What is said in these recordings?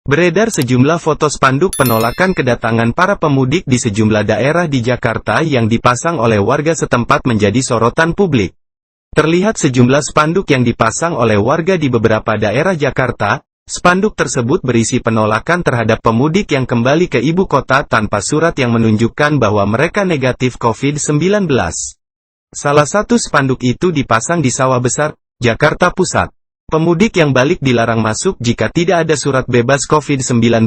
Beredar sejumlah foto spanduk penolakan kedatangan para pemudik di sejumlah daerah di Jakarta yang dipasang oleh warga setempat menjadi sorotan publik. Terlihat sejumlah spanduk yang dipasang oleh warga di beberapa daerah Jakarta. Spanduk tersebut berisi penolakan terhadap pemudik yang kembali ke ibu kota tanpa surat yang menunjukkan bahwa mereka negatif COVID-19. Salah satu spanduk itu dipasang di Sawah Besar, Jakarta Pusat. Pemudik yang balik dilarang masuk jika tidak ada surat bebas COVID-19,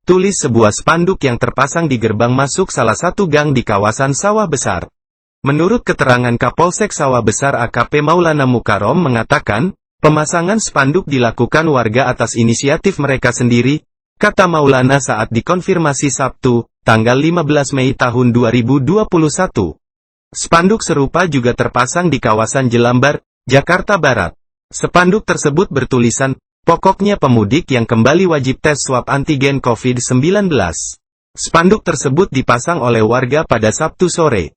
tulis sebuah spanduk yang terpasang di gerbang masuk salah satu gang di kawasan Sawah Besar. Menurut keterangan Kapolsek Sawah Besar AKP Maulana Mukarrom mengatakan, pemasangan spanduk dilakukan warga atas inisiatif mereka sendiri, kata Maulana saat dikonfirmasi Sabtu, tanggal 15 Mei tahun 2021. Spanduk serupa juga terpasang di kawasan Jelambar, Jakarta Barat. Spanduk tersebut bertulisan, pokoknya pemudik yang kembali wajib tes swab antigen COVID-19. Spanduk tersebut dipasang oleh warga pada Sabtu sore.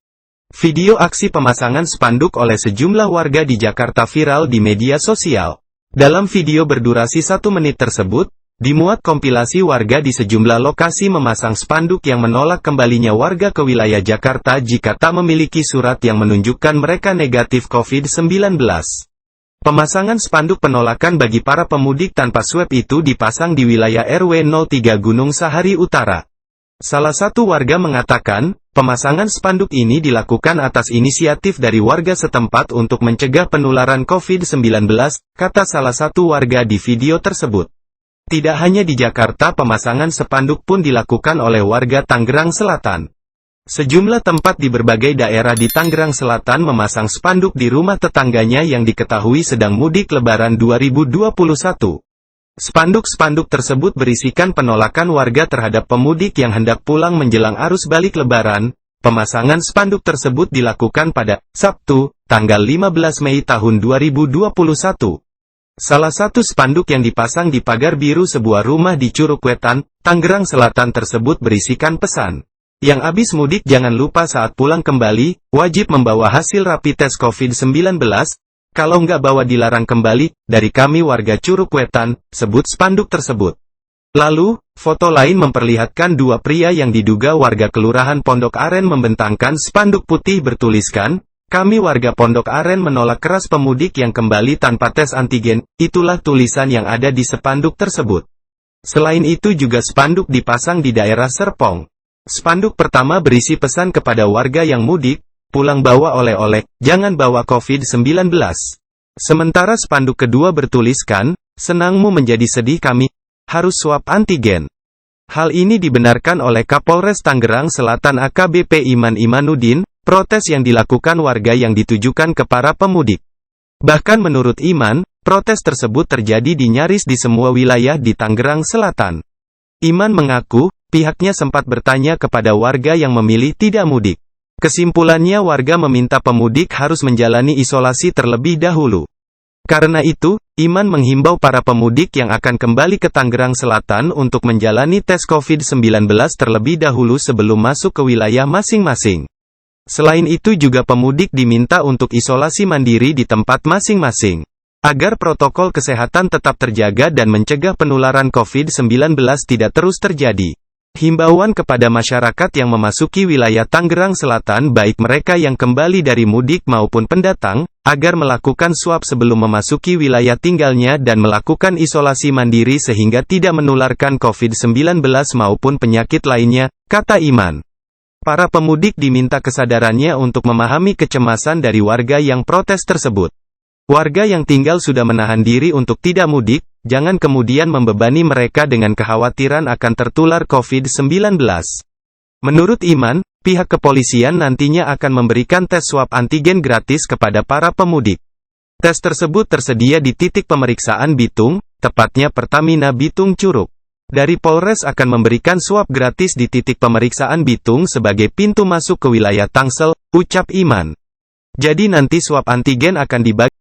Video aksi pemasangan spanduk oleh sejumlah warga di Jakarta viral di media sosial. Dalam video berdurasi 1 menit tersebut, dimuat kompilasi warga di sejumlah lokasi memasang spanduk yang menolak kembalinya warga ke wilayah Jakarta jika tak memiliki surat yang menunjukkan mereka negatif COVID-19. Pemasangan spanduk penolakan bagi para pemudik tanpa swab itu dipasang di wilayah RW 03 Gunung Sahari Utara. Salah satu warga mengatakan, pemasangan spanduk ini dilakukan atas inisiatif dari warga setempat untuk mencegah penularan COVID-19, kata salah satu warga di video tersebut. Tidak hanya di Jakarta, pemasangan spanduk pun dilakukan oleh warga Tangerang Selatan. Sejumlah tempat di berbagai daerah di Tangerang Selatan memasang spanduk di rumah tetangganya yang diketahui sedang mudik Lebaran 2021. Spanduk-spanduk tersebut berisikan penolakan warga terhadap pemudik yang hendak pulang menjelang arus balik Lebaran. Pemasangan spanduk tersebut dilakukan pada Sabtu, tanggal 15 Mei tahun 2021. Salah satu spanduk yang dipasang di pagar biru sebuah rumah di Curug Wetan, Tangerang Selatan tersebut berisikan pesan. Yang habis mudik jangan lupa saat pulang kembali, wajib membawa hasil rapid test COVID-19, kalau nggak bawa dilarang kembali, dari kami warga Curug Wetan, sebut spanduk tersebut. Lalu, foto lain memperlihatkan dua pria yang diduga warga Kelurahan Pondok Aren membentangkan spanduk putih bertuliskan, kami warga Pondok Aren menolak keras pemudik yang kembali tanpa tes antigen, itulah tulisan yang ada di spanduk tersebut. Selain itu juga spanduk dipasang di daerah Serpong. Spanduk pertama berisi pesan kepada warga yang mudik, pulang bawa oleh-oleh, jangan bawa COVID-19. Sementara spanduk kedua bertuliskan, senangmu menjadi sedih kami, harus swab antigen. Hal ini dibenarkan oleh Kapolres Tangerang Selatan AKBP Iman Imanuddin, protes yang dilakukan warga yang ditujukan ke para pemudik. Bahkan menurut Iman, protes tersebut terjadi di nyaris di semua wilayah di Tangerang Selatan. Iman mengaku, pihaknya sempat bertanya kepada warga yang memilih tidak mudik. Kesimpulannya warga meminta pemudik harus menjalani isolasi terlebih dahulu. Karena itu, Iman menghimbau para pemudik yang akan kembali ke Tangerang Selatan untuk menjalani tes COVID-19 terlebih dahulu sebelum masuk ke wilayah masing-masing. Selain itu juga pemudik diminta untuk isolasi mandiri di tempat masing-masing. Agar protokol kesehatan tetap terjaga dan mencegah penularan COVID-19 tidak terus terjadi. Himbauan kepada masyarakat yang memasuki wilayah Tangerang Selatan baik mereka yang kembali dari mudik maupun pendatang, agar melakukan swab sebelum memasuki wilayah tinggalnya dan melakukan isolasi mandiri sehingga tidak menularkan COVID-19 maupun penyakit lainnya, kata Iman. Para pemudik diminta kesadarannya untuk memahami kecemasan dari warga yang protes tersebut. Warga yang tinggal sudah menahan diri untuk tidak mudik, jangan kemudian membebani mereka dengan kekhawatiran akan tertular COVID-19. Menurut Iman, pihak kepolisian nantinya akan memberikan tes swab antigen gratis kepada para pemudik. Tes tersebut tersedia di titik pemeriksaan Bitung, tepatnya Pertamina Bitung Curug. Dari Polres akan memberikan swab gratis di titik pemeriksaan Bitung sebagai pintu masuk ke wilayah Tangsel, ucap Iman. Jadi nanti swab antigen akan dibagi